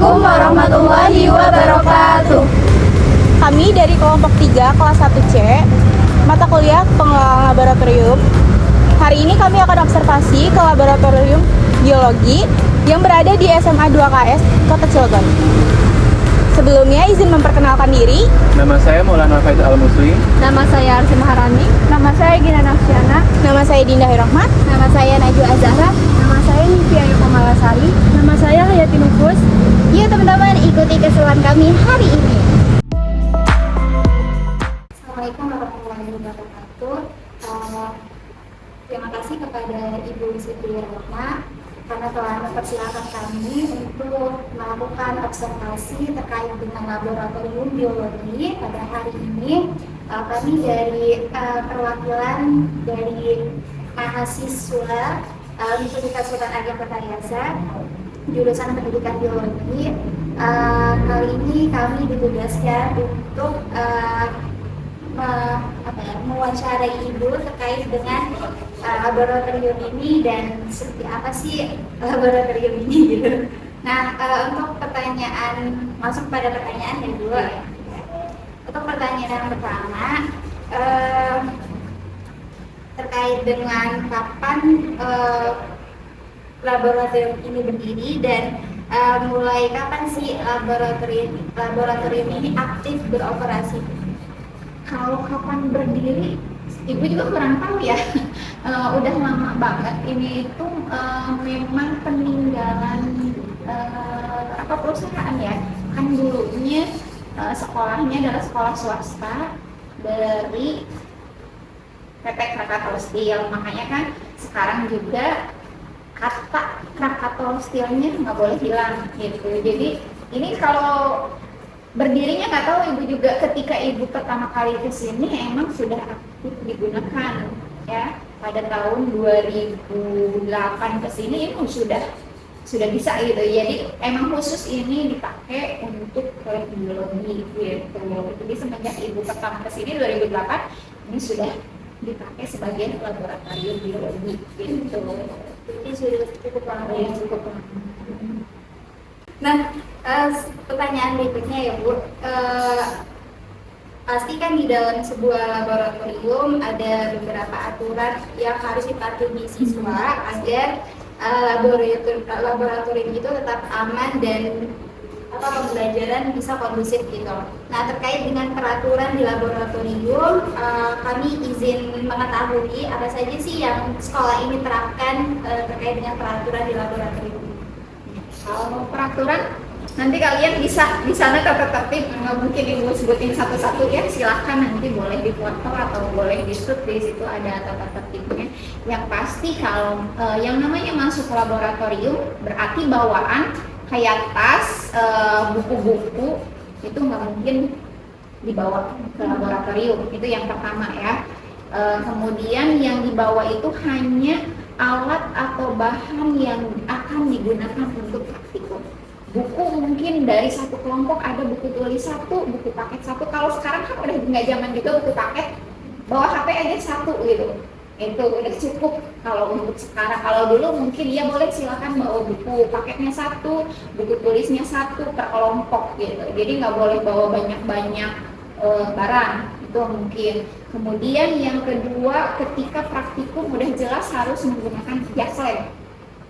Assalamualaikum warahmatullahi wabarakatuh. Kami dari kelompok 3 kelas 1C, mata kuliah pengelolaan laboratorium. Hari ini kami akan observasi ke laboratorium biologi yang berada di SMA 2KS Kota Cilegon. Sebelumnya izin memperkenalkan diri. Nama saya Maulana Faiz Al-Musli. Nama saya Arsi Maharani. Nama saya Gina Nafsiana. Nama saya Dinda Hirahmat. Nama saya Najwa Azahra. Nama saya Nivia Yukomalasari. Nama saya Hayati Nufus. Yuk teman-teman, ikuti keseruan kami hari ini. Assalamualaikum warahmatullahi wabarakatuh. Terima kasih kepada Ibu Siti Rahma karena telah mempersilahkan kami untuk melakukan observasi terkait dengan laboratorium biologi pada hari ini. Kami dari perwakilan dari mahasiswa Universitas Sultan Ageng Kota jurusan Pendidikan Biologi. Kali ini kami ditugaskan untuk mewawancarai Ibu terkait dengan laboratorium ini dan seperti apa sih laboratorium ini gitu. Nah, untuk pertanyaan, masuk pada pertanyaan yang dua. Untuk pertanyaan yang pertama, terkait dengan kapan laboratorium ini berdiri dan mulai kapan sih laboratorium ini aktif beroperasi? Kalau kapan berdiri, Ibu juga kurang tahu ya. Udah lama banget. Ini itu memang peninggalan perusahaan ya. Kan dulunya sekolahnya adalah sekolah swasta dari PT Krakatau Steel. Makanya kan sekarang juga kata Krakatau Steel-nya nggak boleh hilang gitu. Jadi ini kalau berdirinya nggak tahu Ibu juga, ketika Ibu pertama kali ke sini emang sudah aktif digunakan ya. Pada tahun 2008 ke sini itu sudah bisa gitu. Jadi emang khusus ini dipakai untuk biologi gitu. Jadi semenjak Ibu pertama ke sini 2008 ini sudah dipakai sebagai laboratorium biologi gitu. Jadi sudah cukup lama ya. Cukup lama. Nah, pertanyaan berikutnya ya Bu, pasti kan di dalam sebuah laboratorium ada beberapa aturan yang harus dipatuhi siswa agar laboratorium itu tetap aman dan pembelajaran bisa kondusif gitu. Nah, terkait dengan peraturan di laboratorium, kami izin mengetahui apa saja sih yang sekolah ini terapkan terkait dengan peraturan di laboratorium. Kalau peraturan nanti kalian bisa di sana tertib, nggak mungkin Ibu sebutin satu-satu ya, silahkan nanti boleh difoto atau boleh di shoot, di situ ada tata tertibnya. Yang pasti kalau yang namanya masuk ke laboratorium berarti bawaan kayak tas, buku-buku itu nggak mungkin dibawa ke laboratorium, itu yang pertama ya. Kemudian yang dibawa itu hanya alat atau bahan yang akan digunakan untuk praktikum. Buku mungkin dari satu kelompok ada buku tulis satu, buku paket satu. Kalau sekarang kan udah nggak zaman juga buku paket, bawa HP aja satu gitu. Itu udah cukup kalau untuk sekarang. Kalau dulu mungkin ya boleh silakan bawa buku paketnya satu, buku tulisnya satu per kelompok gitu. Jadi nggak boleh bawa banyak-banyak barang. Itu mungkin. Kemudian yang kedua, ketika praktikum udah jelas harus menggunakan jas lab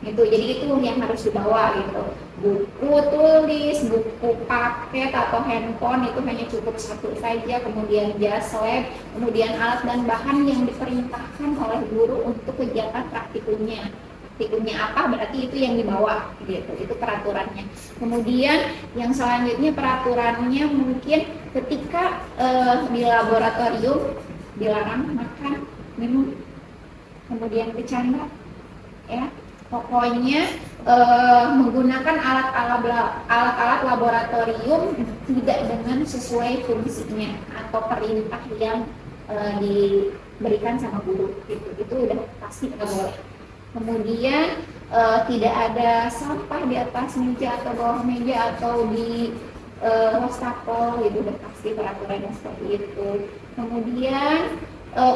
gitu. Jadi itu yang harus dibawa gitu. Buku tulis, buku paket atau handphone itu hanya cukup satu saja. Kemudian jas lab, kemudian alat dan bahan yang diperintahkan oleh guru untuk kegiatan praktikumnya. Praktikumnya apa berarti itu yang dibawa gitu. Itu peraturannya. Kemudian yang selanjutnya peraturannya mungkin ketika di laboratorium dilarang makan, minum, kemudian bercanda ya. Pokoknya menggunakan alat-alat laboratorium tidak dengan sesuai fungsinya atau perintah yang diberikan sama guru gitu. Itu udah pasti nggak boleh. Kemudian tidak ada sampah di atas meja atau bawah meja atau di wastafel, itu udah pasti peraturannya seperti itu. Kemudian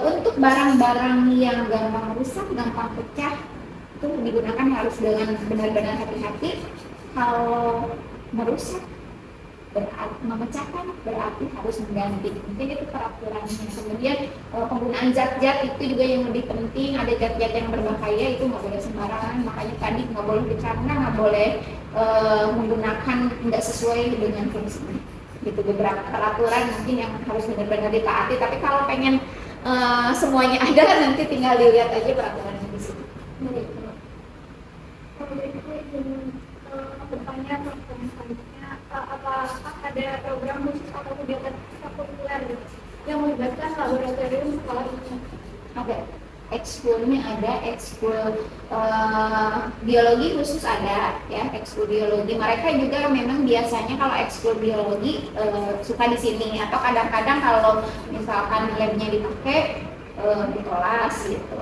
untuk barang-barang yang gampang rusak, gampang pecah, itu digunakan harus dengan benar-benar hati-hati. Kalau merusak, berarti memecahkan, berarti harus mengganti. Mungkin itu peraturannya. Kemudian penggunaan zat-zat itu juga yang lebih penting. Ada zat-zat yang berbahaya itu nggak boleh sembarangan. Makanya tadi nggak boleh bercanda, nggak boleh menggunakan nggak sesuai dengan fungsinya. Gitu beberapa peraturan mungkin yang harus benar-benar ditaati. Tapi kalau pengen semuanya ada, nanti tinggal dilihat aja peraturannya di situ. Bertanya tentang selanjutnya, apakah ada program khusus atau kegiatan ekskulikuler yang melibatkan laboratorium sekolah ini? Ada, ekskulnya ada, ekskul biologi khusus ada ya, ekskul biologi. Mereka juga memang biasanya kalau ekskul biologi suka di sini, atau kadang-kadang kalau misalkan labnya dipakai di kelas gitu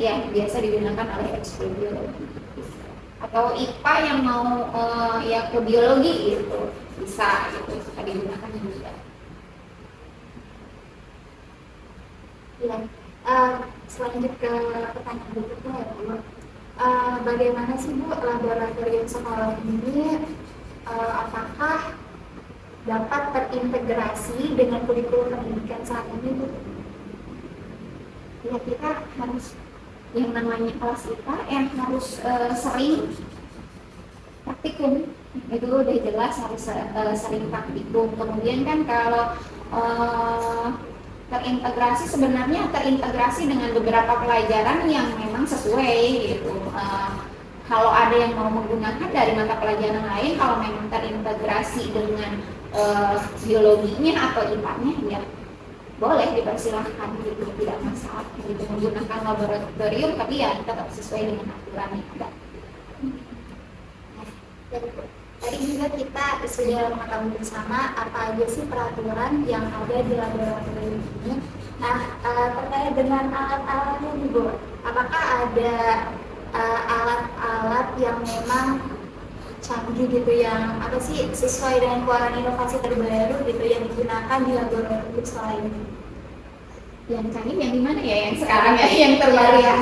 ya, biasa digunakan oleh ekskul biologi. Atau IPA yang mau ya ke biologi gitu bisa gitu, suka digunakan juga. Ya, selanjut ke pertanyaan berikutnya ya Bu. Bagaimana sih Bu laboratorium sekolah ini, apakah dapat terintegrasi dengan kurikulum pendidikan saat ini Bu? Ya, kita harus yang namanya kelas IPA yang harus sering praktikum, itu udah jelas harus sering praktikum. Kemudian kan kalau terintegrasi, sebenarnya terintegrasi dengan beberapa pelajaran yang memang sesuai gitu. Kalau ada yang mau menggunakan dari mata pelajaran lain, kalau memang terintegrasi dengan biologinya atau IPA-nya, ya boleh dipersilahkan gitu, tidak masalah gitu, menggunakan laboratorium, tapi ya tetap sesuai dengan aturan yang ada. Tadi juga kita sudah mengetahui bersama apa aja sih peraturan yang ada di laboratorium ini. Nah, terkait dengan alat-alatnya nih Bu, apakah ada alat-alat yang memang canggih gitu, yang apa sih sesuai dengan keluaran inovasi terbaru gitu yang digunakan di laboratorium sekolah ini? Yang canggih yang di mana ya? Yang sekarang ya, yang terbaru ya.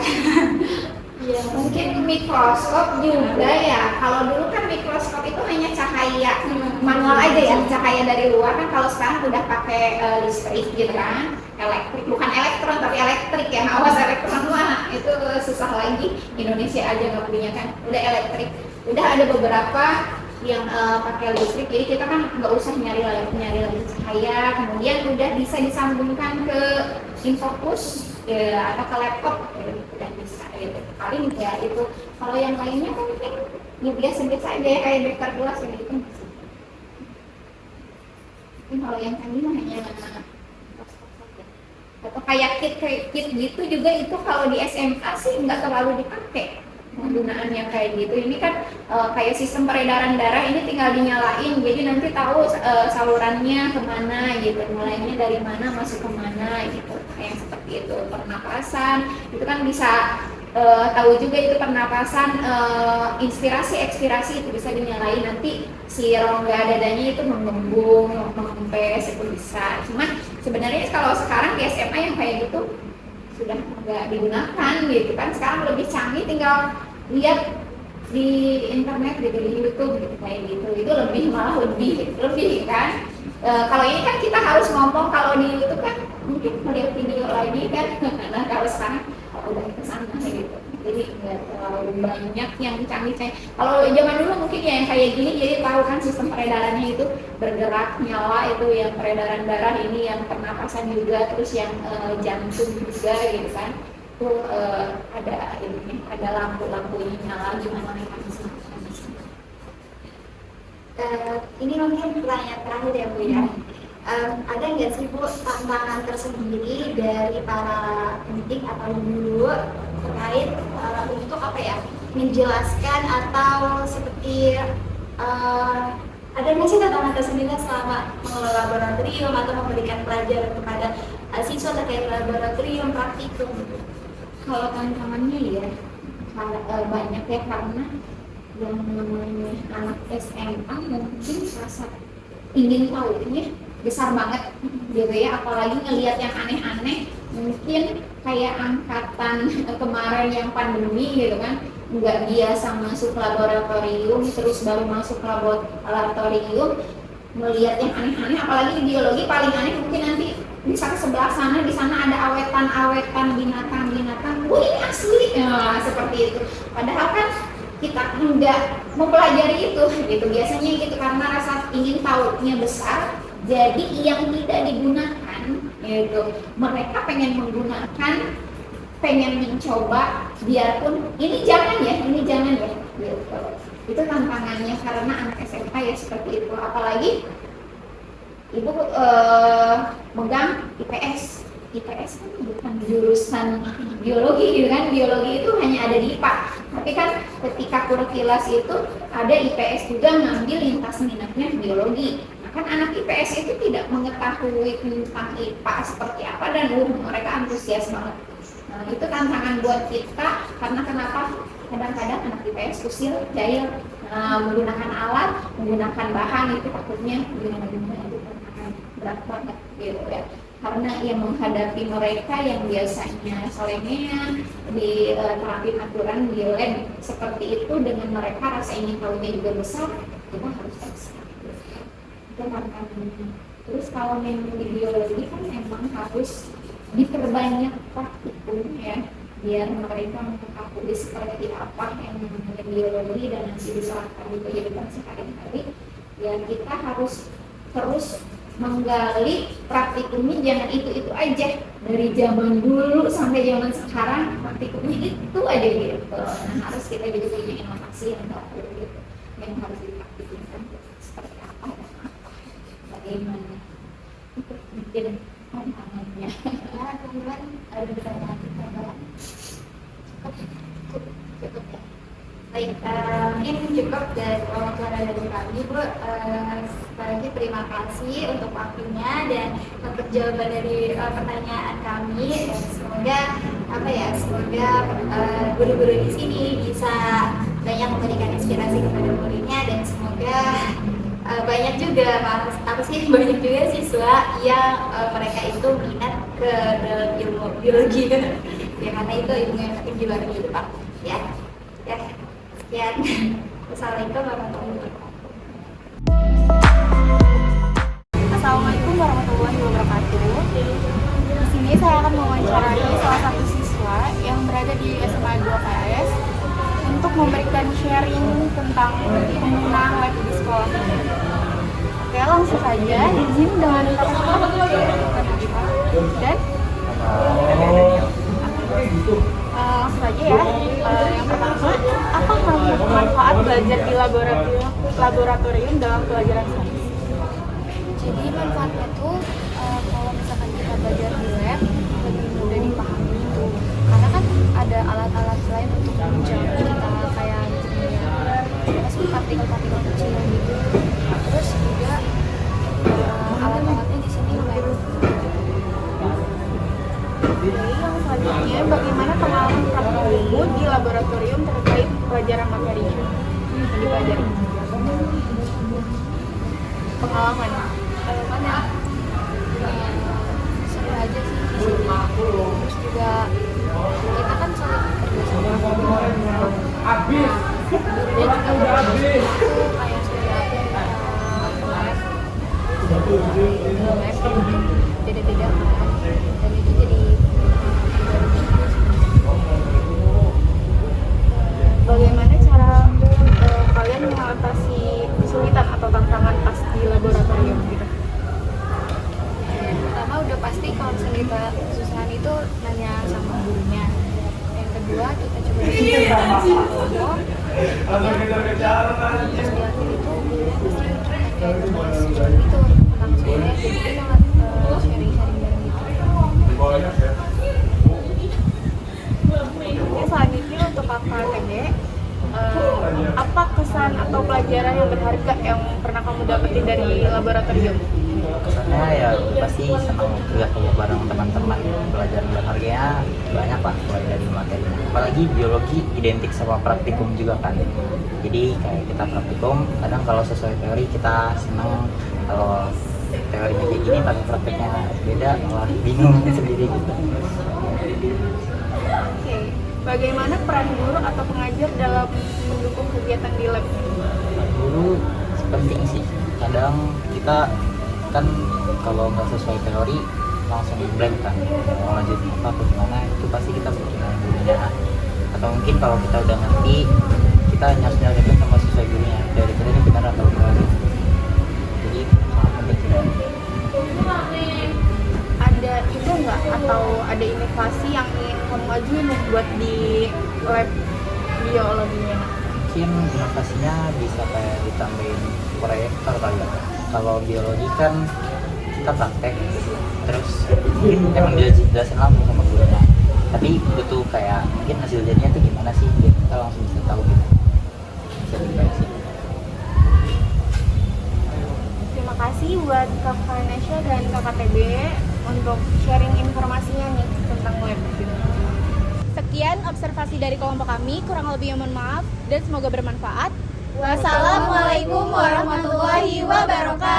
Iya. Mungkin mikroskop juga ya. Kalau dulu kan mikroskop itu hanya cahaya manual aja ya, cahaya dari luar. Kan kalau sekarang udah pakai listrik gitu kan, elektrik, bukan elektron tapi elektrik ya. Awas elektron mah itu susah lagi. Indonesia aja nggak punya kan, udah elektrik. Udah ada beberapa yang pakai listrik, jadi kita kan nggak usah nyari lagi cahaya. Kemudian udah bisa disambungkan ke infocus ya, atau ke laptop ya, udah bisa gitu. Paling ya itu. Kalau yang lainnya kan mungkin ya biasa-biasa aja ya, kayak beker gelas gitu kan. Mungkin kalau yang canggih mah hanya atau kayak kit gitu juga, itu kalau di SMA sih nggak terlalu dipakai penggunaannya kayak gitu. Ini kan kayak sistem peredaran darah, ini tinggal dinyalain, jadi nanti tahu salurannya kemana gitu, mulainya dari mana masuk kemana gitu, kayak seperti itu. Pernapasan itu kan bisa tahu juga itu pernapasan, inspirasi ekspirasi itu bisa dinyalain, nanti si rongga dadanya itu menggembung, mengempes itu bisa. Cuman sebenarnya kalau sekarang di SMA yang kayak gitu sudah nggak digunakan gitu kan. Sekarang lebih canggih, tinggal lihat di internet gitu, di YouTube gitu, kayak gitu. Itu malah lebih kan. Kalau ini kan kita harus ngomong, kalau di YouTube kan mungkin melihat video lagi kan. Nah kalau sekarang udah ke sana gitu, jadi nggak terlalu banyak yang canggih. Kalau zaman dulu mungkin ya yang kayak gini, jadi tahu kan sistem peredarannya itu bergerak, nyala itu yang peredaran darah, ini yang pernapasan juga, terus yang jantung juga gitu kan. Itu ada ini, ada lampu-lampunya nyala, gimana mekanisme. Ini mungkin pertanyaan terakhir ya Bu ya. Ada nggak sih Bu tantangan tersendiri dari para pendidik atau guru terkait untuk apa ya, menjelaskan atau seperti ada nggak sih tantangan tersendiri selama mengelola laboratorium atau memberikan pelajaran kepada siswa terkait laboratorium praktikum gitu? Kalau tantangannya ya banyak ya, karena yang namanya anak SMA mungkin rasa ingin tahunya besar banget gitu ya, apalagi ngelihat yang aneh-aneh. Mungkin kayak angkatan kemarin yang pandemi gitu kan, nggak biasa masuk laboratorium terus baru masuk laboratorium melihat yang aneh-aneh, apalagi di biologi paling aneh mungkin nanti bisa ke sebelah sana, di sana ada awetan-awetan binatang-binatang, wah ini asli, ya, seperti itu. Padahal kan kita nggak mempelajari itu, gitu biasanya gitu karena rasa ingin tahunya besar, jadi yang tidak digunakan, gitu. Mereka pengen menggunakan, pengen mencoba, biarpun ini jangan ya, gitu. Itu tantangannya karena anak SMA ya seperti itu, apalagi ibu megang IPS kan bukan jurusan biologi gitu kan, biologi itu hanya ada di IPA, tapi kan ketika kurkilas itu ada IPS juga ngambil lintas minatnya biologi. Nah, kan anak IPS itu tidak mengetahui tentang IPA seperti apa dan mereka antusias banget. Nah, itu tantangan buat kita karena kenapa kadang-kadang anak IPS usil, jahil, menggunakan alat, menggunakan bahan itu takutnya gimana itu tantangan berat banget gitu ya. Karena yang menghadapi mereka yang biasanya selengean diterapin aturan di lab seperti itu, dengan mereka rasa ingin tahunya juga besar, kita harus ekstra. Itu tantangannya. Terus kalau memang di biologi kan emang harus diperbanyak praktikum ya, biar mereka mengetahui seperti apa yang namanya biologi dan nanti diterapkan di kehidupan sehari-hari. Ya kita harus terus menggali praktikumnya, jangan itu aja dari zaman dulu sampai zaman sekarang praktikumnya itu aja gitu. Nah, harus kita juga punya inovasi yang baru gitu, yang harus dipraktikkan seperti apa dan apa, bagaimana itu mungkin tantangannya. Ya, teman-teman ada pertanyaan tambahan? Cukup ya. Baik, mungkin cukup dari wawancara dari kami, Bu. Sekali lagi terima kasih untuk waktunya dan untuk jawaban dari pertanyaan kami. Dan semoga semoga guru-guru di sini bisa banyak memberikan inspirasi kepada muridnya, dan semoga banyak juga banyak juga siswa yang mereka itu minat ke dalam ilmu biologi ya, karena itu ilmu yang penting di luar kehidupan ya. Sekian. Wassalamualaikum warahmatullahi wabarakatuh. Assalamualaikum warahmatullahi wabarakatuh. Di sini saya akan mewawancarai salah satu siswa yang berada di SMA 2 KS untuk memberikan sharing tentang penggunaan lab di sekolah. Oke, langsung saja izin dengan dan langsung saja ya. Yang pertama, apa manfaat belajar di laboratorium dalam pelajaran sains? Jadi manfaatnya tuh kalau misalkan kita belajar di lab lebih mudah dipahami itu, karena kan ada alat-alat lain untuk menjauh kita kayak kimia, masuk partikel-partikel kecil gitu. Terus juga alat-alatnya di sini lumayan. Oke, yang selanjutnya, bagaimana pengalaman praktikmu di laboratorium terkait pelajaran materi yang dipelajari? Pengalaman Seru aja sih di sini. Terus juga kita kan saling bekerja sama. Gurunya juga itu kayak sudah beda-beda kan, dan itu jadi bagaimana cara kalian mengatasi kesulitan atau tantangan pas di laboratorium gitu? pertama udah pasti kalau misalnya kita kesusahan itu nanya sama gurunya. Yang kedua kita coba ngomong, terus di akhir itu gurunya pasti kayak ngebahas itu tentang semuanya, jadi kita sharing-sharing bareng gitu. Oke, selanjutnya untuk Kakak TG, apa kesan atau pelajaran yang berharga yang pernah kamu dapetin dari laboratorium? Kesannya ya pasti senang kuliah bareng teman-teman, pelajaran berharganya banyak lah mulai dari materinya, apalagi biologi identik sama praktikum juga kan, jadi kayak kita praktikum kadang kalau sesuai teori kita senang, kalau teorinya kayak gini tapi prakteknya beda malah bingung sendiri gitu. Oke, Bagaimana peran guru atau pengajar dalam mendukung kegiatan di lab? Guru penting sih. Kadang kita kan kalau nggak sesuai teori langsung blank kan, mau lanjut apa atau gimana, itu pasti kita butuh gurunya. Atau mungkin kalau kita udah ngerti, kita nyos-nyosin sama sesuai gurunya, teori kita ini benar atau enggak gitu. Jadi sangat penting sih. Ada ide nggak atau ada inovasi yang ingin kamu ajuin nih buat di lab biologinya? Mungkin inovasinya bisa kayak ditambahin proyektor kali ya. Kalau biologi kan kita praktek, terus mungkin emang dijelasin langsung sama gurunya, tapi butuh kayak mungkin hasil jadinya tuh gimana sih, biar kita langsung bisa tahu gitu. Bisa dibaik sih. Terima kasih buat Kak Vanessa dan KKTB untuk sharing informasinya nih tentang lab. Sekian observasi dari kelompok kami, kurang lebihnya mohon maaf dan semoga bermanfaat. Wassalamualaikum warahmatullahi wabarakatuh.